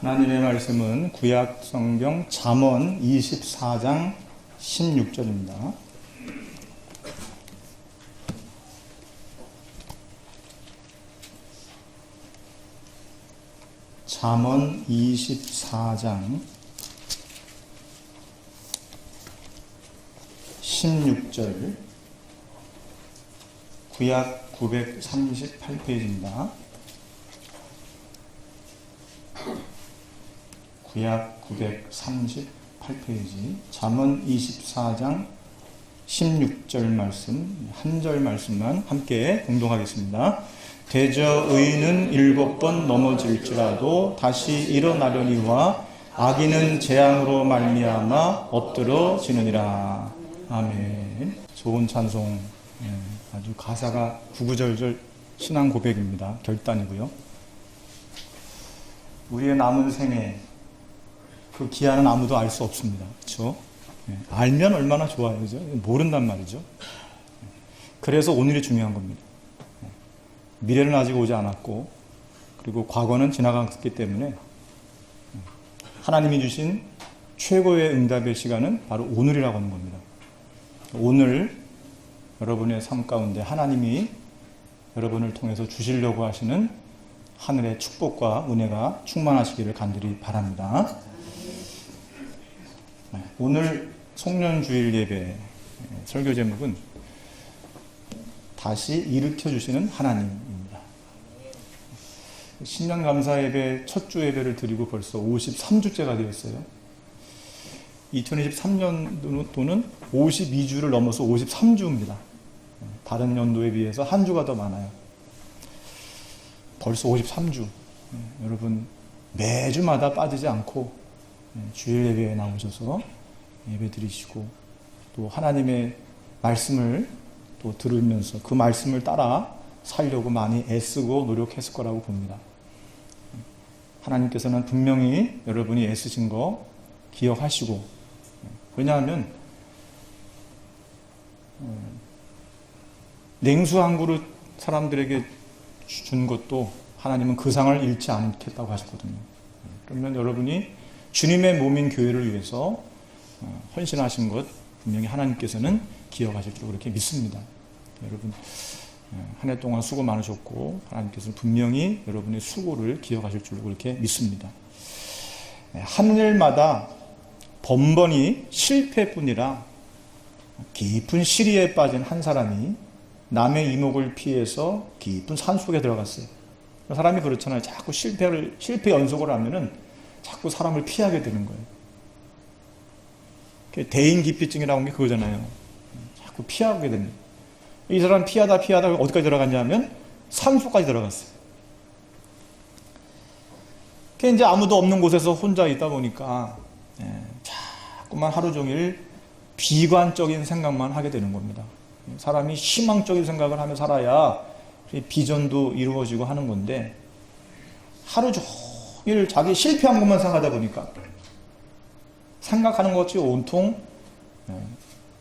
하나님의 말씀은 구약 성경 잠언 24장 16절입니다. 잠언 24장 16절, 구약 938페이지입니다. 구약 938페이지 잠언 24장 16절 말씀, 한 절 말씀만 함께 공동하겠습니다. 대저 의인은 7번 넘어질지라도 다시 일어나려니와 악인은 재앙으로 말미암아 엎드러지느니라. 아멘. 좋은 찬송, 아주 가사가 구구절절 신앙 고백입니다. 결단이고요. 우리의 남은 생에 그 기한은 아무도 알 수 없습니다. 그렇죠? 알면 얼마나 좋아요, 그죠? 모른단 말이죠. 그래서 오늘이 중요한 겁니다. 미래는 아직 오지 않았고, 그리고 과거는 지나갔기 때문에 하나님이 주신 최고의 응답의 시간은 바로 오늘이라고 하는 겁니다. 오늘 여러분의 삶 가운데 하나님이 여러분을 통해서 주시려고 하시는 하늘의 축복과 은혜가 충만하시기를 간절히 바랍니다. 오늘 송년주일 예배 설교 제목은 다시 일으켜주시는 하나님입니다. 신년감사 예배 첫 주 예배를 드리고 벌써 53주째가 되었어요. 2023년도는 52주를 넘어서 53주입니다. 다른 연도에 비해서 한 주가 더 많아요. 벌써 53주. 여러분 매주마다 빠지지 않고 주일 예배에 나오셔서 예배 드리시고 또 하나님의 말씀을 또 들으면서 그 말씀을 따라 살려고 많이 애쓰고 노력했을 거라고 봅니다. 하나님께서는 분명히 여러분이 애쓰신 거 기억하시고, 왜냐하면 냉수 한 그릇 사람들에게 준 것도 하나님은 그 상을 잃지 않겠다고 하셨거든요. 그러면 여러분이 주님의 몸인 교회를 위해서 헌신하신 것 분명히 하나님께서는 기억하실 줄 그렇게 믿습니다. 여러분 한 해 동안 수고 많으셨고 하나님께서는 분명히 여러분의 수고를 기억하실 줄 그렇게 믿습니다. 한 일마다 번번이 실패뿐이라 깊은 시리에 빠진 한 사람이 남의 이목을 피해서 깊은 산속에 들어갔어요. 사람이 그렇잖아요. 자꾸 실패 연속을 하면은 자꾸 사람을 피하게 되는 거예요. 대인기피증이라는 게 그거잖아요. 자꾸 피하게 됩니다. 이 사람 피하다 어디까지 들어갔냐면 산속까지 들어갔어요. 이제 아무도 없는 곳에서 혼자 있다 보니까 자꾸만 하루 종일 비관적인 생각만 하게 되는 겁니다. 사람이 희망적인 생각을 하며 살아야 비전도 이루어지고 하는 건데 하루 종일 자기 실패한 것만 생각하다 보니까 생각하는 것이 온통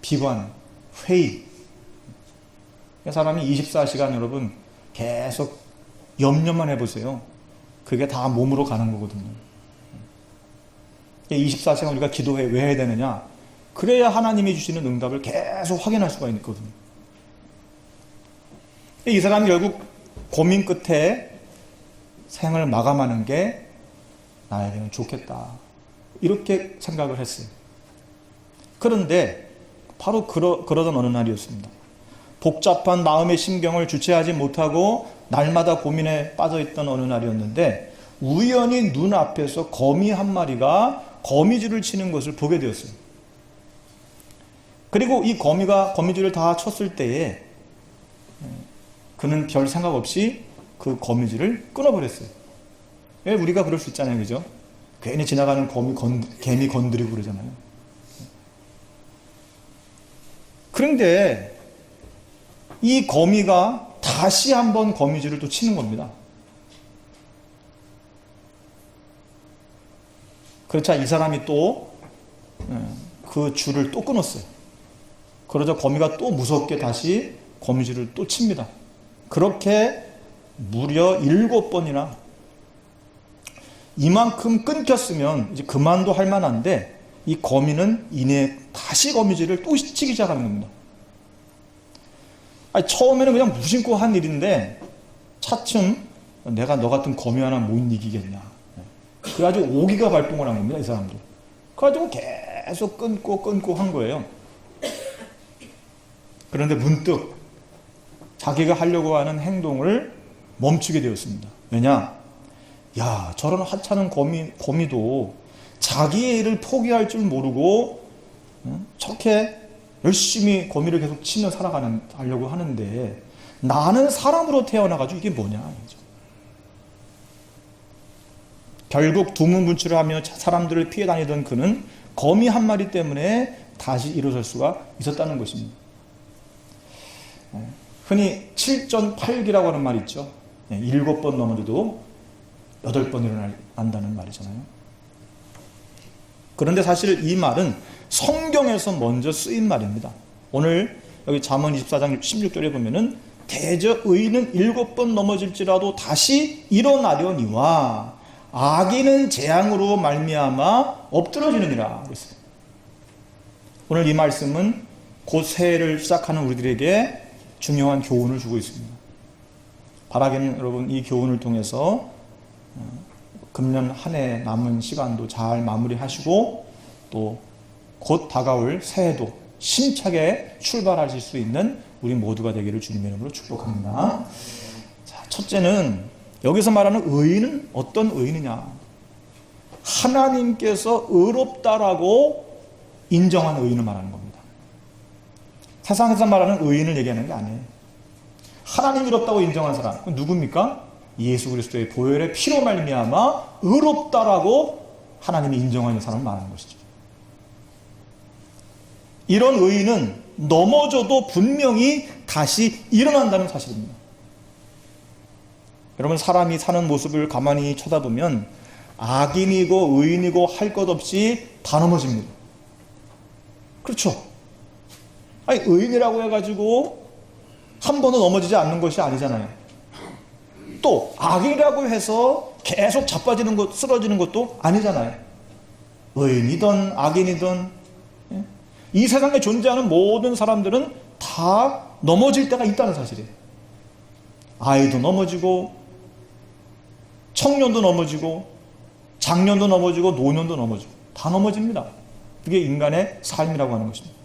비관, 회의. 사람이 24시간 여러분 계속 염려만 해보세요. 그게 다 몸으로 가는 거거든요. 24시간 우리가 기도해 왜 해야 되느냐? 그래야 하나님이 주시는 응답을 계속 확인할 수가 있거든요. 이 사람이 결국 고민 끝에 생을 마감하는 게 나에게는 좋겠다. 이렇게 생각을 했어요. 그런데 바로 그러던 어느 날이었습니다. 복잡한 마음의 심경을 주체하지 못하고 날마다 고민에 빠져있던 어느 날이었는데 우연히 눈앞에서 거미 한 마리가 거미줄을 치는 것을 보게 되었어요. 그리고 이 거미가 거미줄을 다 쳤을 때에 그는 별 생각 없이 그 거미줄을 끊어버렸어요. 왜 우리가 그럴 수 있잖아요, 그죠? 괜히 지나가는 개미 건드리고 그러잖아요. 그런데 이 거미가 다시 한번 거미줄을 또 치는 겁니다. 그렇자 이 사람이 또 그 줄을 또 끊었어요. 그러자 거미가 또 무섭게 다시 거미줄을 또 칩니다. 그렇게 무려 7번이나 이만큼 끊겼으면 이제 그만도 할 만한데 이 거미는 이내 다시 거미줄을 또 치기 시작하는 겁니다. 아니, 처음에는 그냥 무심코 한 일인데 차츰 내가 너 같은 거미 하나 못 이기겠냐. 그래가지고 오기가 발동을 한 겁니다, 이 사람들. 그래가지고 계속 끊고 한 거예요. 그런데 문득 자기가 하려고 하는 행동을 멈추게 되었습니다. 왜냐? 야, 저런 하찮은 거미도 자기의 일을 포기할 줄 모르고 저렇게 열심히 거미를 계속 치며 살아가려고 하는데 나는 사람으로 태어나가지고 이게 뭐냐. 결국 두문분출을 하며 사람들을 피해 다니던 그는 거미 한 마리 때문에 다시 일어설 수가 있었다는 것입니다. 흔히 7전8기라고 하는 말이 있죠. 7번 넘어져도 8번 일어난다는 말이잖아요. 그런데 사실 이 말은 성경에서 먼저 쓰인 말입니다. 오늘 여기 잠언 24장 16절에 보면은 대저 의인은 7번 넘어질지라도 다시 일어나려니와 악인은 재앙으로 말미암아 엎드러지느니라 그랬어요. 오늘 이 말씀은 곧 새해를 시작하는 우리들에게 중요한 교훈을 주고 있습니다. 바라기는 여러분 이 교훈을 통해서 금년 한 해 남은 시간도 잘 마무리하시고 또 곧 다가올 새해도 힘차게 출발하실 수 있는 우리 모두가 되기를 주님의 이름으로 축복합니다. 자, 첫째는 여기서 말하는 의인은 어떤 의인이냐? 하나님께서 의롭다라고 인정한 의인을 말하는 겁니다. 세상에서 말하는 의인을 얘기하는 게 아니에요. 하나님 의롭다고 인정한 사람, 그건 누굽니까? 예수 그리스도의 보혈의 피로 말미암아 의롭다라고 하나님이 인정하는 사람을 말하는 것이죠. 이런 의인은 넘어져도 분명히 다시 일어난다는 사실입니다. 여러분, 사람이 사는 모습을 가만히 쳐다보면 악인이고 의인이고 할 것 없이 다 넘어집니다. 그렇죠? 아니, 의인이라고 해가지고 한 번도 넘어지지 않는 것이 아니잖아요. 또 악이라고 해서 계속 자빠지는 것, 쓰러지는 것도 아니잖아요. 의인이든 악인이든 이 세상에 존재하는 모든 사람들은 다 넘어질 때가 있다는 사실이에요. 아이도 넘어지고 청년도 넘어지고 장년도 넘어지고 노년도 넘어지고 다 넘어집니다. 그게 인간의 삶이라고 하는 것입니다.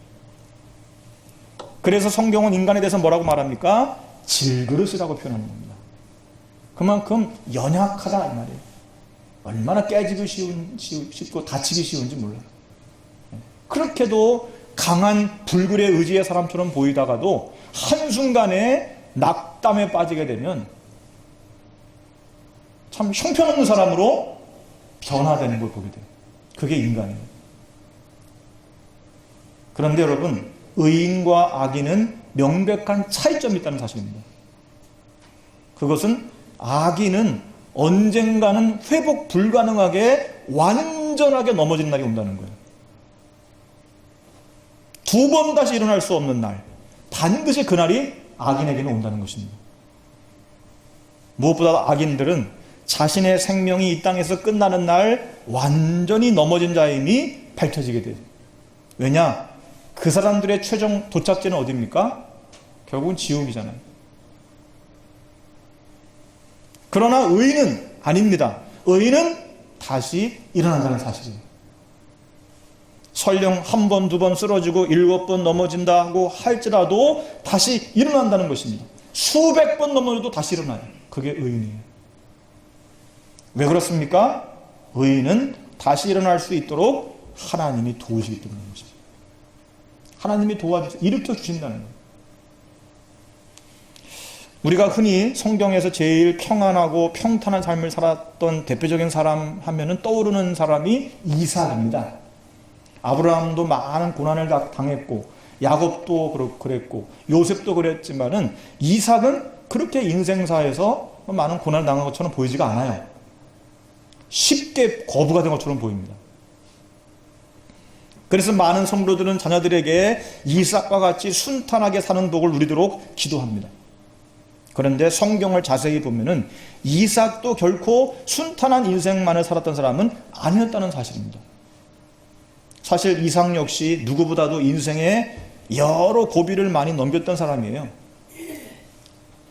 그래서 성경은 인간에 대해서 뭐라고 말합니까? 질그릇이라고 표현하는 겁니다. 그만큼 연약하다 이 말이에요. 얼마나 깨지기 쉽고 다치기 쉬운지 몰라요. 그렇게도 강한 불굴의 의지의 사람처럼 보이다가도 한순간에 낙담에 빠지게 되면 참 형편없는 사람으로 변화되는 걸 보게 돼요. 그게 인간이에요. 그런데 여러분, 의인과 악인은 명백한 차이점이 있다는 사실입니다. 그것은 악인은 언젠가는 회복 불가능하게 완전하게 넘어진 날이 온다는 거예요. 두 번 다시 일어날 수 없는 날, 반드시 그날이 악인에게는 온다는 것입니다. 무엇보다 악인들은 자신의 생명이 이 땅에서 끝나는 날 완전히 넘어진 자임이 밝혀지게 돼요. 왜냐? 그 사람들의 최종 도착지는 어디입니까? 결국은 지옥이잖아요. 그러나 의인은 아닙니다. 의인은 다시 일어난다는 사실이에요. 설령 한 번, 두 번 쓰러지고 7번 넘어진다고 할지라도 다시 일어난다는 것입니다. 수백 번 넘어져도 다시 일어나요. 그게 의인이에요. 왜 그렇습니까? 의인은 다시 일어날 수 있도록 하나님이 도우시기 때문인 것입니다. 하나님이 도와주셔서 일으켜 주신다는 거예요. 우리가 흔히 성경에서 제일 평안하고 평탄한 삶을 살았던 대표적인 사람 하면은 떠오르는 사람이 이삭입니다. 아브라함도 많은 고난을 당했고 야곱도 그랬고 요셉도 그랬지만은 이삭은 그렇게 인생사에서 많은 고난을 당한 것처럼 보이지가 않아요. 쉽게 거부가 된 것처럼 보입니다. 그래서 많은 성도들은 자녀들에게 이삭과 같이 순탄하게 사는 복을 누리도록 기도합니다. 그런데 성경을 자세히 보면은 이삭도 결코 순탄한 인생만을 살았던 사람은 아니었다는 사실입니다. 사실 이삭 역시 누구보다도 인생에 여러 고비를 많이 넘겼던 사람이에요.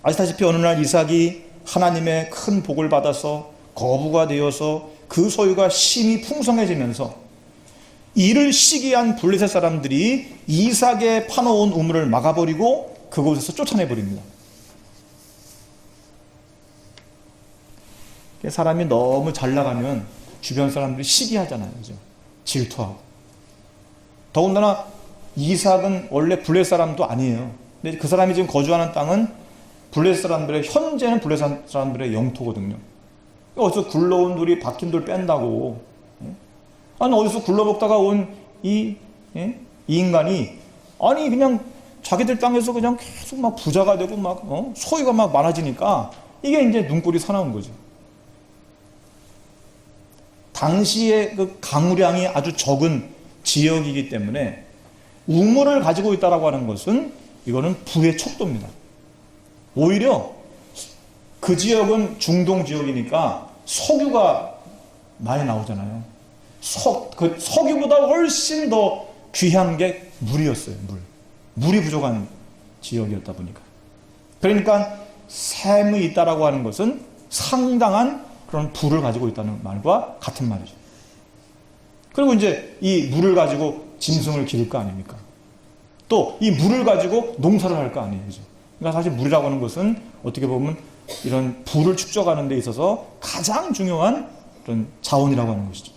아시다시피 어느 날 이삭이 하나님의 큰 복을 받아서 거부가 되어서 그 소유가 심히 풍성해지면서 이를 시기한 블레셋 사람들이 이삭의 파놓은 우물을 막아버리고 그곳에서 쫓아내버립니다. 사람이 너무 잘 나가면 주변 사람들이 시기하잖아요. 그죠? 질투하고. 더군다나 이삭은 원래 블레셋 사람도 아니에요. 근데 그 사람이 지금 거주하는 땅은 블레셋 사람들의, 현재는 블레셋 사람들의 영토거든요. 어디서 굴러온 돌이 박힌 돌 뺀다고. 아니 어디서 굴러먹다가 온 이 인간이 아니 그냥 자기들 땅에서 그냥 계속 막 부자가 되고 막 소유가 막 많아지니까 이게 이제 눈꼴이 사나운 거죠. 당시의 그 강우량이 아주 적은 지역이기 때문에 우물을 가지고 있다라고 하는 것은 이거는 부의 척도입니다. 오히려 그 지역은 중동 지역이니까 석유가 많이 나오잖아요. 석유보다 훨씬 더 귀한 게 물이었어요. 물이 부족한 지역이었다 보니까. 그러니까 샘이 있다라고 하는 것은 상당한 그런 부를 가지고 있다는 말과 같은 말이죠. 그리고 이제 이 물을 가지고 짐승을 기를 거 아닙니까? 또 이 물을 가지고 농사를 할 거 아니에요. 그러니까 사실 물이라고 하는 것은 어떻게 보면 이런 부를 축적하는 데 있어서 가장 중요한 그런 자원이라고 하는 것이죠.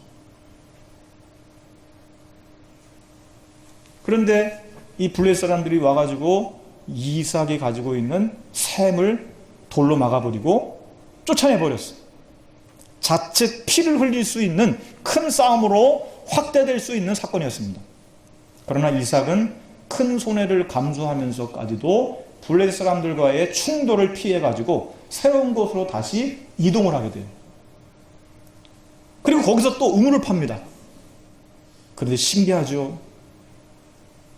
그런데 이 블레셋 사람들이 와가지고 이삭이 가지고 있는 샘을 돌로 막아버리고 쫓아내버렸어요. 자칫 피를 흘릴 수 있는 큰 싸움으로 확대될 수 있는 사건이었습니다. 그러나 이삭은 큰 손해를 감수하면서까지도 블레셋 사람들과의 충돌을 피해가지고 새로운 곳으로 다시 이동을 하게 돼요. 그리고 거기서 또 우물을 팝니다. 그런데 신기하죠.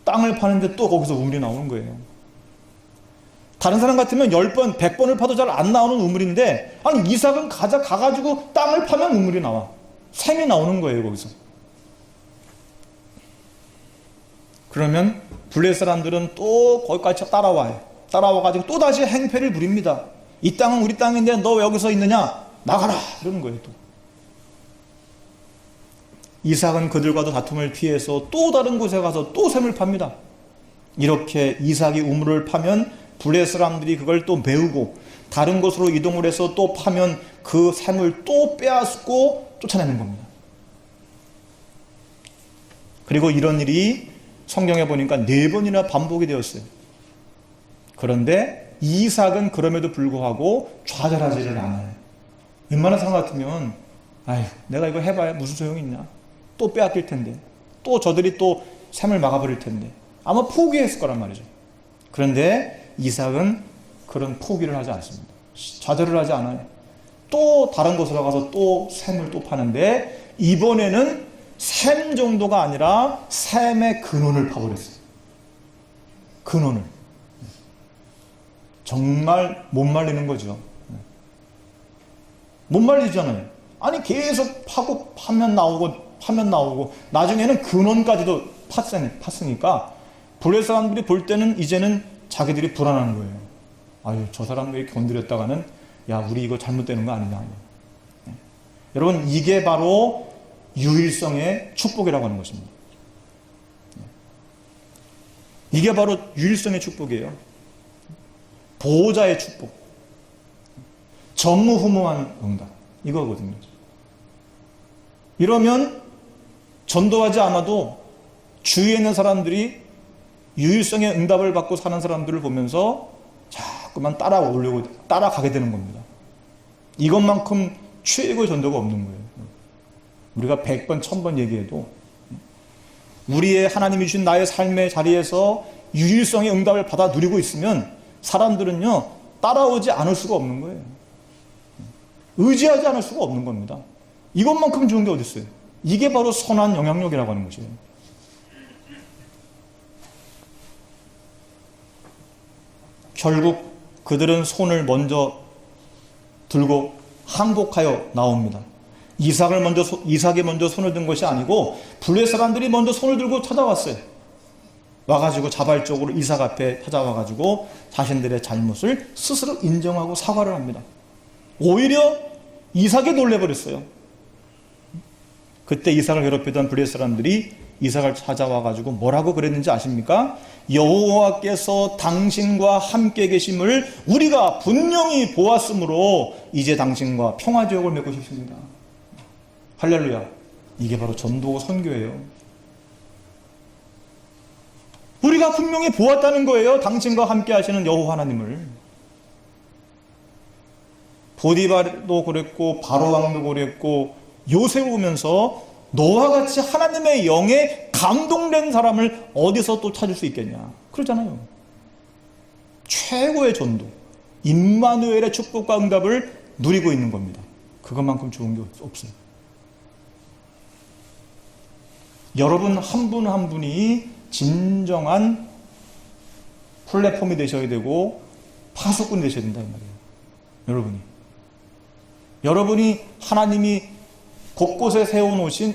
땅을 파는데 또 거기서 우물이 나오는 거예요. 다른 사람 같으면 10번, 100번을 파도 잘 안 나오는 우물인데 아니 이삭은 가가지고 땅을 파면 우물이 나와. 샘이 나오는 거예요. 거기서. 그러면 블레셋 사람들은 또 거기까지 따라와요. 따라와가지고 또다시 행패를 부립니다. 이 땅은 우리 땅인데 너 왜 여기서 있느냐? 나가라! 이러는 거예요. 또. 이삭은 그들과도 다툼을 피해서 또 다른 곳에 가서 또 샘을 팝니다. 이렇게 이삭이 우물을 파면 블레셋 사람들이 그걸 또 메우고 다른 곳으로 이동을 해서 또 파면 그 샘을 또 빼앗고 쫓아내는 겁니다. 그리고 이런 일이 성경에 보니까 4번이나 반복이 되었어요. 그런데 이삭은 그럼에도 불구하고 좌절하지를 않아요. 웬만한 사람 같으면 아휴 내가 이거 해봐야 무슨 소용이 있냐. 또 빼앗길 텐데 또 저들이 또 샘을 막아버릴 텐데 아마 포기했을 거란 말이죠. 그런데 이삭은 그런 포기를 하지 않습니다. 좌절을 하지 않아요. 또 다른 곳으로 가서 또 샘을 또 파는데 이번에는 샘 정도가 아니라 샘의 근원을 파버렸어요. 근원을. 정말 못 말리는 거죠. 못 말리잖아요. 아니 계속 파고 파면 나오고 나중에는 근원까지도 팠으니까 블레셋 사람들이 볼 때는 이제는 자기들이 불안한 거예요. 아유 저 사람들이 건드렸다가는 야 우리 이거 잘못되는 거 아니냐. 여러분 이게 바로 유일성의 축복이라고 하는 것입니다. 이게 바로 유일성의 축복이에요. 보호자의 축복. 전무후무한 응답. 이거거든요. 이러면 전도하지 않아도 주위에 있는 사람들이 유일성의 응답을 받고 사는 사람들을 보면서 자꾸만 따라가게 되는 겁니다. 이것만큼 최고의 전도가 없는 거예요. 우리가 100번, 1000번 얘기해도 우리의 하나님이 주신 나의 삶의 자리에서 유일성의 응답을 받아 누리고 있으면 사람들은요 따라오지 않을 수가 없는 거예요. 의지하지 않을 수가 없는 겁니다. 이것만큼 좋은 게 어디 있어요? 이게 바로 선한 영향력이라고 하는 것이에요. 결국 그들은 손을 먼저 들고 항복하여 나옵니다. 이삭이 먼저 손을 든 것이 아니고 블레셋 사람들이 먼저 손을 들고 찾아왔어요. 와가지고 자발적으로 이삭 앞에 찾아와가지고 자신들의 잘못을 스스로 인정하고 사과를 합니다. 오히려 이삭이 놀래버렸어요. 그때 이삭을 괴롭히던 블레셋 사람들이 이삭을 찾아와가지고 뭐라고 그랬는지 아십니까? 여호와께서 당신과 함께 계심을 우리가 분명히 보았으므로 이제 당신과 평화지역을 맺고 싶습니다. 할렐루야. 이게 바로 전도 선교예요. 우리가 분명히 보았다는 거예요. 당신과 함께 하시는 여호와 하나님을. 보디발도 그랬고 바로왕도 그랬고 요셉을 보면서 너와 같이 하나님의 영에 감동된 사람을 어디서 또 찾을 수 있겠냐. 그러잖아요. 최고의 전도, 임마누엘의 축복과 응답을 누리고 있는 겁니다. 그것만큼 좋은 게 없어요. 여러분 한 분 한 분이 진정한 플랫폼이 되셔야 되고 파수꾼이 되셔야 된다 이 말이에요. 여러분이 하나님이 곳곳에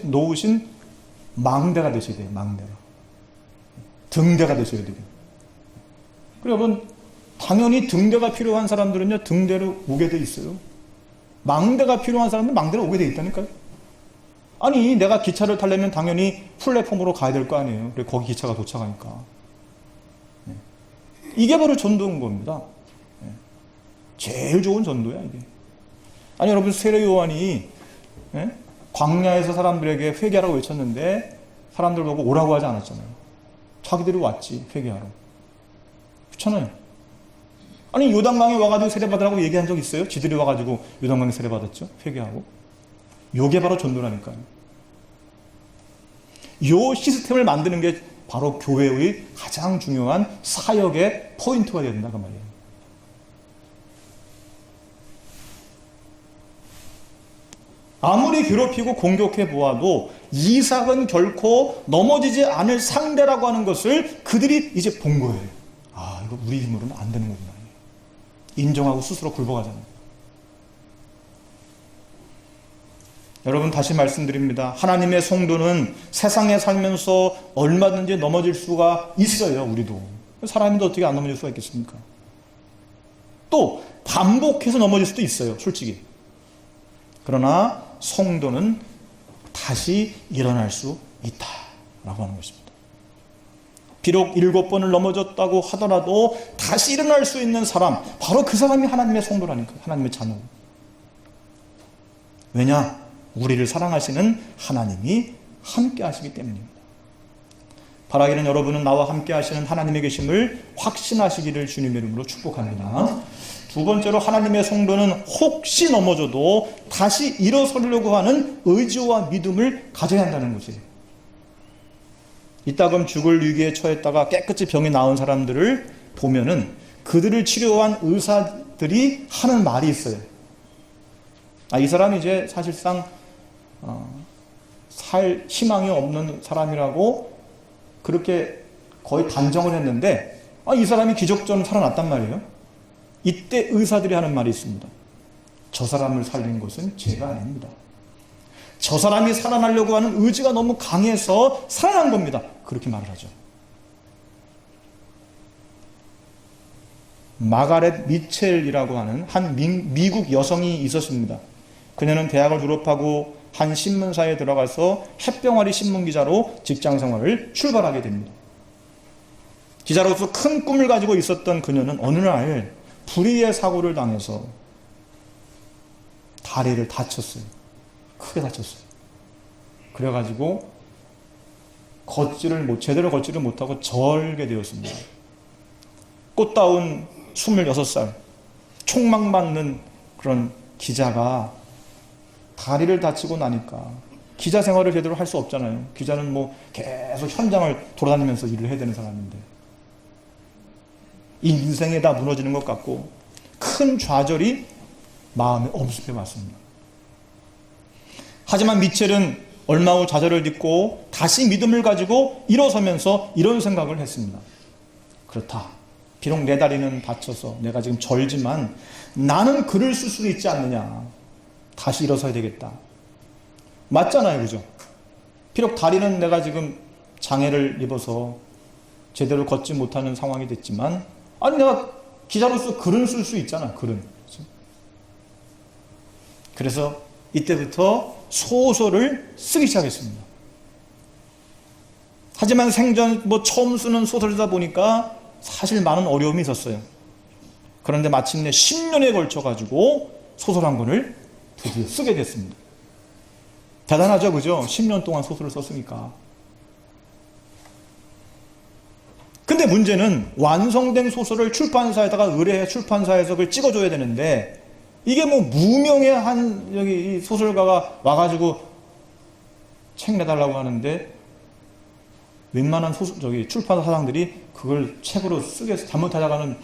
놓으신 망대가 되셔야 돼요. 망대가. 등대가 되셔야 돼요. 여러분 당연히 등대가 필요한 사람들은요 등대로 오게 돼 있어요. 망대가 필요한 사람들은 망대로 오게 돼 있다니까요. 아니 내가 기차를 타려면 당연히 플랫폼으로 가야 될 거 아니에요. 그래 거기 기차가 도착하니까. 이게 바로 전도인 겁니다. 제일 좋은 전도야 이게. 아니 여러분 세례 요한이 광야에서 사람들에게 회개하라고 외쳤는데 사람들 보고 오라고 하지 않았잖아요. 자기들이 왔지 회개하러. 그렇잖아요. 아니 요단강에 와가지고 세례받으라고 얘기한 적 있어요? 지들이 와가지고 요단강에 세례받았죠. 회개하고. 요게 바로 전도라니까요. 요 시스템을 만드는 게 바로 교회의 가장 중요한 사역의 포인트가 된다 그 말이에요. 아무리 괴롭히고 공격해 보아도 이삭은 결코 넘어지지 않을 상대라고 하는 것을 그들이 이제 본 거예요. 아, 이거 우리 힘으로는 안 되는 거구나. 인정하고 스스로 굴복하잖아요. 여러분 다시 말씀드립니다. 하나님의 성도는 세상에 살면서 얼마든지 넘어질 수가 있어요. 우리도. 사람인데 어떻게 안 넘어질 수가 있겠습니까? 또 반복해서 넘어질 수도 있어요. 솔직히. 그러나 성도는 다시 일어날 수 있다라고 하는 것입니다. 비록 7번을 넘어졌다고 하더라도 다시 일어날 수 있는 사람, 바로 그 사람이 하나님의 성도라니까요. 하나님의 자녀. 왜냐? 우리를 사랑하시는 하나님이 함께 하시기 때문입니다. 바라기는 여러분은 나와 함께 하시는 하나님의 계심을 확신하시기를 주님의 이름으로 축복합니다. 두 번째로 하나님의 성도는 혹시 넘어져도 다시 일어서려고 하는 의지와 믿음을 가져야 한다는 것이에요. 이따금 죽을 위기에 처했다가 깨끗이 병이 나은 사람들을 보면은 그들을 치료한 의사들이 하는 말이 있어요. 이 사람이 이제 사실상 살 희망이 없는 사람이라고 그렇게 거의 단정을 했는데 이 사람이 기적적으로 살아났단 말이에요. 이때 의사들이 하는 말이 있습니다. 저 사람을 살린 것은 제가 아닙니다. 저 사람이 살아나려고 하는 의지가 너무 강해서 살아난 겁니다. 그렇게 말을 하죠. 마가렛 미첼이라고 하는 한 미국 여성이 있었습니다. 그녀는 대학을 졸업하고 한 신문사에 들어가서 햇병아리 신문기자로 직장생활을 출발하게 됩니다. 기자로서 큰 꿈을 가지고 있었던 그녀는 어느 날 불의의 사고를 당해서 다리를 다쳤어요. 크게 다쳤어요. 그래가지고 제대로 걷지를 못하고 절게 되었습니다. 꽃다운 26살 총망 맞는 그런 기자가 다리를 다치고 나니까 기자 생활을 제대로 할 수 없잖아요. 기자는 뭐 계속 현장을 돌아다니면서 일을 해야 되는 사람인데 이 인생에 다 무너지는 것 같고 큰 좌절이 마음에 엄습해 왔습니다. 하지만 미첼은 얼마 후 좌절을 딛고 다시 믿음을 가지고 일어서면서 이런 생각을 했습니다. 그렇다. 비록 내 다리는 다쳐서 내가 지금 절지만 나는 글을 쓸 수도 있지 않느냐. 다시 일어서야 되겠다. 맞잖아요. 그죠? 비록 다리는 내가 지금 장애를 입어서 제대로 걷지 못하는 상황이 됐지만, 아니 내가 기자로서 글은 쓸 수 있잖아. 글은. 그래서 이때부터 소설을 쓰기 시작했습니다. 하지만 생전 처음 쓰는 소설이다 보니까 사실 많은 어려움이 있었어요. 그런데 마침내 10년에 걸쳐가지고 소설 한 권을 드디어 쓰게 됐습니다. 대단하죠, 그죠? 10년 동안 소설을 썼으니까. 근데 문제는 완성된 소설을 출판사에다가 의뢰해 출판사에서 그걸 찍어줘야 되는데, 이게 무명의 한 여기 소설가가 와가지고 책 내달라고 하는데, 웬만한 출판사 사장들이 그걸 책으로 쓰게 잘못하다가는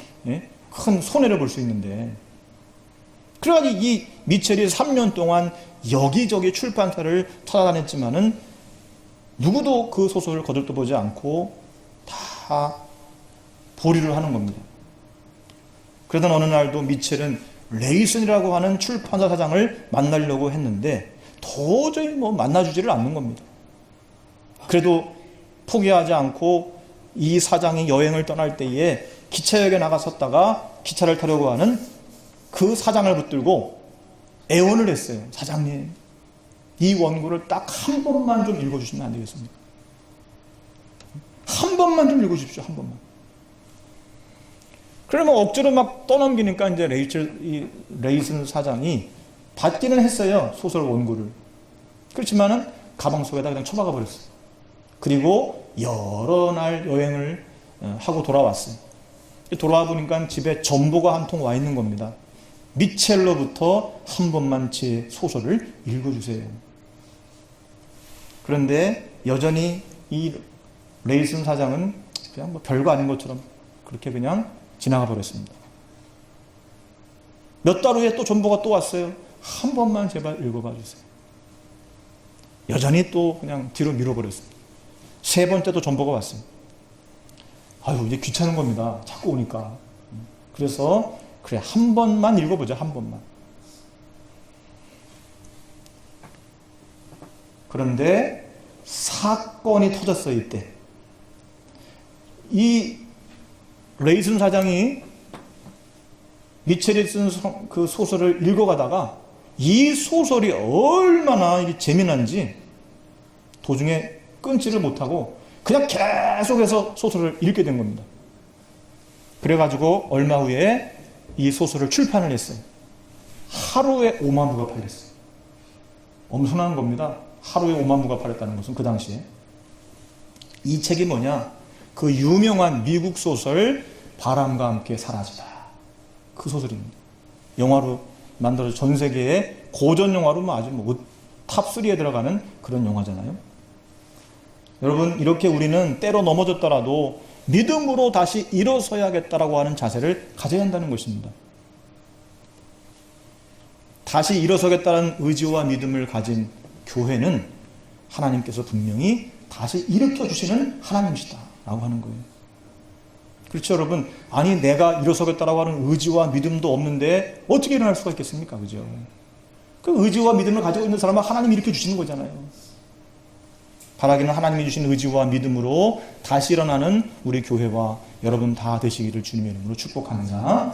큰 손해를 볼 수 있는데, 그래가지고 이 미첼이 3년 동안 여기저기 출판사를 찾아다녔지만은 누구도 그 소설을 거들떠보지 않고 다 보류를 하는 겁니다. 그러던 어느 날도 미첼은 레이슨이라고 하는 출판사 사장을 만나려고 했는데 도저히 만나주지를 않는 겁니다. 그래도 포기하지 않고 이 사장이 여행을 떠날 때에 기차역에 나갔었다가 기차를 타려고 하는 그 사장을 붙들고 애원을 했어요. 사장님, 이 원고를 딱 한 번만 좀 읽어주시면 안 되겠습니까? 한 번만 좀 읽어주십시오. 한 번만. 그러면 억지로 막 떠넘기니까 이제 레이슨 사장이 받기는 했어요. 소설 원고를. 그렇지만은 가방 속에다 그냥 처박아 버렸어요. 그리고 여러 날 여행을 하고 돌아왔어요. 돌아와 보니까 집에 전보가 한 통 와 있는 겁니다. 미첼로부터 한 번만 제 소설을 읽어주세요. 그런데 여전히 이 레이슨 사장은 그냥 별거 아닌 것처럼 그렇게 그냥 지나가 버렸습니다. 몇 달 후에 또 전보가 또 왔어요. 한 번만 제발 읽어봐 주세요. 여전히 또 그냥 뒤로 밀어버렸습니다. 세 번째도 전보가 왔어요. 아유, 이제 귀찮은 겁니다. 자꾸 오니까. 그래서 그래, 한 번만 읽어보자. 한 번만. 그런데 사건이 터졌어요. 이때 이 레이슨 사장이 미첼이 쓴 그 소설을 읽어가다가 이 소설이 얼마나 재미난지 도중에 끊지를 못하고 그냥 계속해서 소설을 읽게 된 겁니다. 그래가지고 얼마 후에 이 소설을 출판을 했어요. 하루에 5만 부가 팔렸어요. 엄청난 겁니다. 하루에 5만 부가 팔렸다는 것은 그 당시에. 이 책이 뭐냐? 그 유명한 미국 소설 바람과 함께 사라지다. 그 소설입니다. 영화로 만들어져 전 세계의 고전 영화로 아주 탑3에 들어가는 그런 영화잖아요. 여러분, 이렇게 우리는 때로 넘어졌더라도 믿음으로 다시 일어서야겠다라고 하는 자세를 가져야 한다는 것입니다. 다시 일어서겠다는 의지와 믿음을 가진 교회는 하나님께서 분명히 다시 일으켜 주시는 하나님이시다 라고 하는 거예요. 그렇죠, 여러분? 아니, 내가 일어서겠다라고 하는 의지와 믿음도 없는데 어떻게 일어날 수가 있겠습니까? 그죠? 그 의지와 믿음을 가지고 있는 사람은 하나님이 일으켜 주시는 거잖아요. 바라기는 하나님이 주신 의지와 믿음으로 다시 일어나는 우리 교회와 여러분 다 되시기를 주님의 이름으로 축복합니다.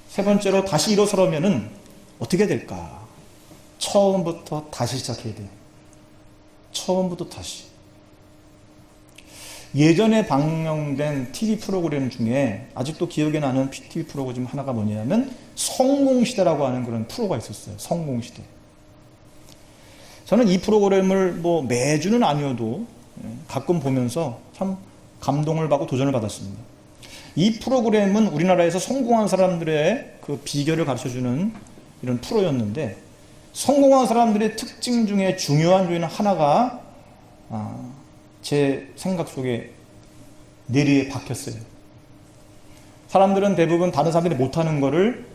세 번째로 다시 일어서려면은 어떻게 될까? 처음부터 다시 시작해야 돼요. 처음부터 다시. 예전에 방영된 TV 프로그램 중에 아직도 기억에 나는 TV 프로그램 하나가 뭐냐면 성공시대라고 하는 그런 프로가 있었어요. 성공시대. 저는 이 프로그램을 매주는 아니어도 가끔 보면서 참 감동을 받고 도전을 받았습니다. 이 프로그램은 우리나라에서 성공한 사람들의 그 비결을 가르쳐주는 이런 프로였는데, 성공한 사람들의 특징 중에 중요한 요인 하나가 제 생각 속에 뇌리에 박혔어요. 사람들은 대부분 다른 사람들이 못하는 거를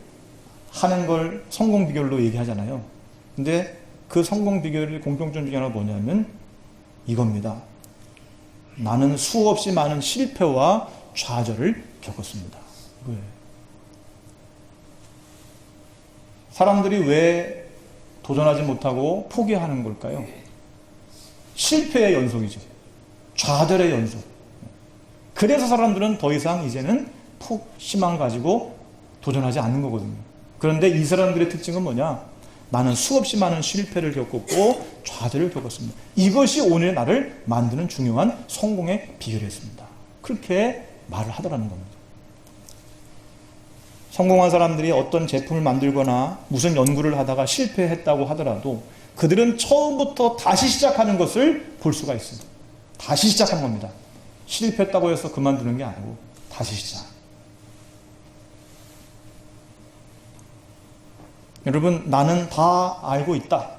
하는 걸 성공 비결로 얘기하잖아요. 근데 그 성공 비결의 공통점 중에 하나가 뭐냐면 이겁니다. 나는 수없이 많은 실패와 좌절을 겪었습니다. 왜? 사람들이 왜 도전하지 못하고 포기하는 걸까요? 실패의 연속이죠. 좌절의 연속. 그래서 사람들은 더 이상 이제는 희망 가지고 도전하지 않는 거거든요. 그런데 이 사람들의 특징은 뭐냐? 나는 수없이 많은 실패를 겪었고 좌절을 겪었습니다. 이것이 오늘 나를 만드는 중요한 성공의 비결이었습니다. 그렇게 말을 하더라는 겁니다. 성공한 사람들이 어떤 제품을 만들거나 무슨 연구를 하다가 실패했다고 하더라도 그들은 처음부터 다시 시작하는 것을 볼 수가 있습니다. 다시 시작한 겁니다. 실패했다고 해서 그만두는 게 아니고 다시 시작. 여러분, 나는 다 알고 있다.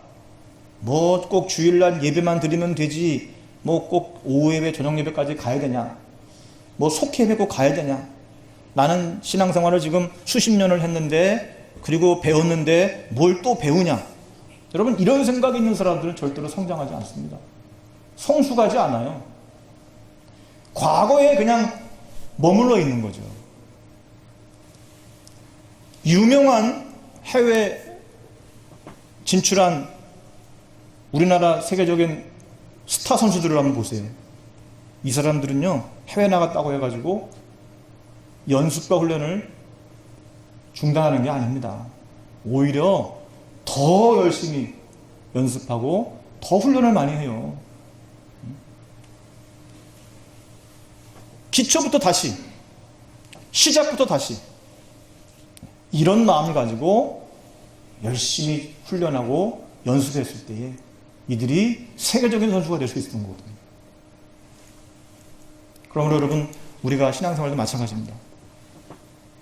뭐 꼭 주일날 예배만 드리면 되지. 뭐 꼭 오후 예배, 저녁 예배까지 가야 되냐. 뭐 속회 예배 꼭 가야 되냐. 나는 신앙생활을 지금 수십 년을 했는데 그리고 배웠는데 뭘 또 배우냐. 여러분, 이런 생각이 있는 사람들은 절대로 성장하지 않습니다. 성숙하지 않아요. 과거에 그냥 머물러 있는 거죠. 유명한 해외 진출한 우리나라 세계적인 스타 선수들을 한번 보세요. 이 사람들은요, 해외 나갔다고 해가지고 연습과 훈련을 중단하는 게 아닙니다. 오히려 더 열심히 연습하고 더 훈련을 많이 해요. 기초부터 다시, 시작부터 다시, 이런 마음을 가지고 열심히 훈련하고 연습했을 때에 이들이 세계적인 선수가 될 수 있는 거거든요. 그러므로 여러분, 우리가 신앙생활도 마찬가지입니다.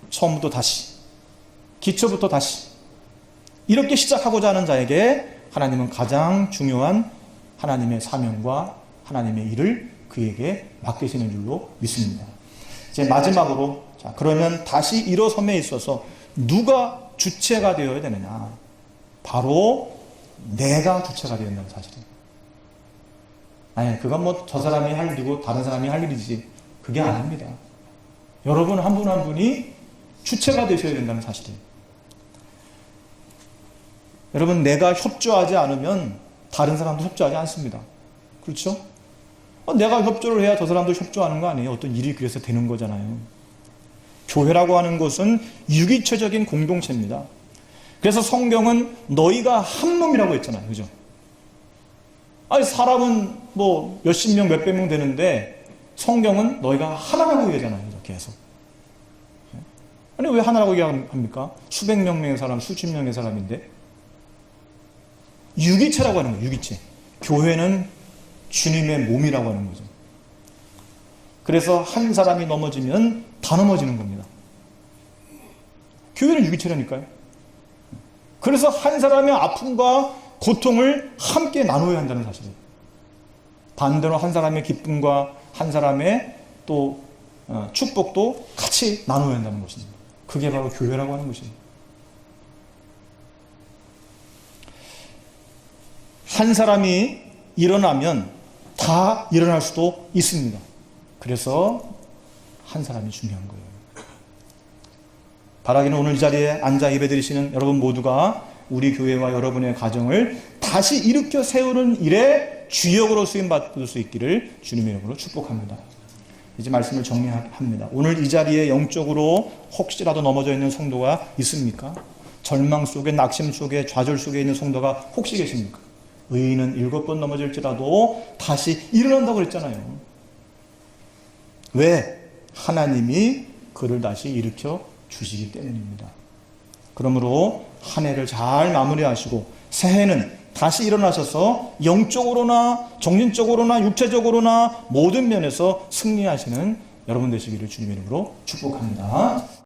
처음부터 다시, 기초부터 다시, 이렇게 시작하고자 하는 자에게 하나님은 가장 중요한 하나님의 사명과 하나님의 일을 그에게 맡기시는 줄로 믿습니다. 이제 마지막으로, 자, 그러면 다시 일어섬에 있어서 누가 주체가 되어야 되느냐? 바로 내가 주체가 되어야 된다는 사실입니다. 아니, 그건 뭐 저 사람이 할 일이고 다른 사람이 할 일이지. 그게 아닙니다. 여러분 한 분 한 분이 주체가 되셔야 된다는 사실이에요. 여러분, 내가 협조하지 않으면 다른 사람도 협조하지 않습니다. 그렇죠? 내가 협조를 해야 저 사람도 협조하는 거 아니에요. 어떤 일이 그래서 되는 거잖아요. 교회라고 하는 것은 유기체적인 공동체입니다. 그래서 성경은 너희가 한 몸이라고 했잖아요. 그죠? 아니, 사람은 뭐 몇십 명, 몇백 명 되는데 성경은 너희가 하나라고 얘기하잖아요. 계속. 아니, 왜 하나라고 얘기합니까? 수백 명의 사람, 수십 명의 사람인데. 유기체라고 하는 거예요. 유기체. 교회는 주님의 몸이라고 하는 거죠. 그래서 한 사람이 넘어지면 다 넘어지는 겁니다. 교회는 유기체라니까요. 그래서 한 사람의 아픔과 고통을 함께 나눠야 한다는 사실이에요. 반대로 한 사람의 기쁨과 한 사람의 또 축복도 같이 나눠야 한다는 것입니다. 그게 바로 교회라고 하는 것입니다. 한 사람이 일어나면 다 일어날 수도 있습니다. 그래서 한 사람이 중요한 거예요. 바라기는 오늘 이 자리에 앉아 예배드리시는 여러분 모두가 우리 교회와 여러분의 가정을 다시 일으켜 세우는 일에 주역으로 쓰임받을 수 있기를 주님의 이름으로 축복합니다. 이제 말씀을 정리합니다. 오늘 이 자리에 영적으로 혹시라도 넘어져 있는 성도가 있습니까? 절망 속에, 낙심 속에, 좌절 속에 있는 성도가 혹시 계십니까? 의인은 7번 넘어질지라도 다시 일어난다고 그랬잖아요. 왜? 하나님이 그를 다시 일으켜 주시기 때문입니다. 그러므로 한 해를 잘 마무리하시고 새해는 다시 일어나셔서 영적으로나 정신적으로나 육체적으로나 모든 면에서 승리하시는 여러분 되시기를 주님의 이름으로 축복합니다.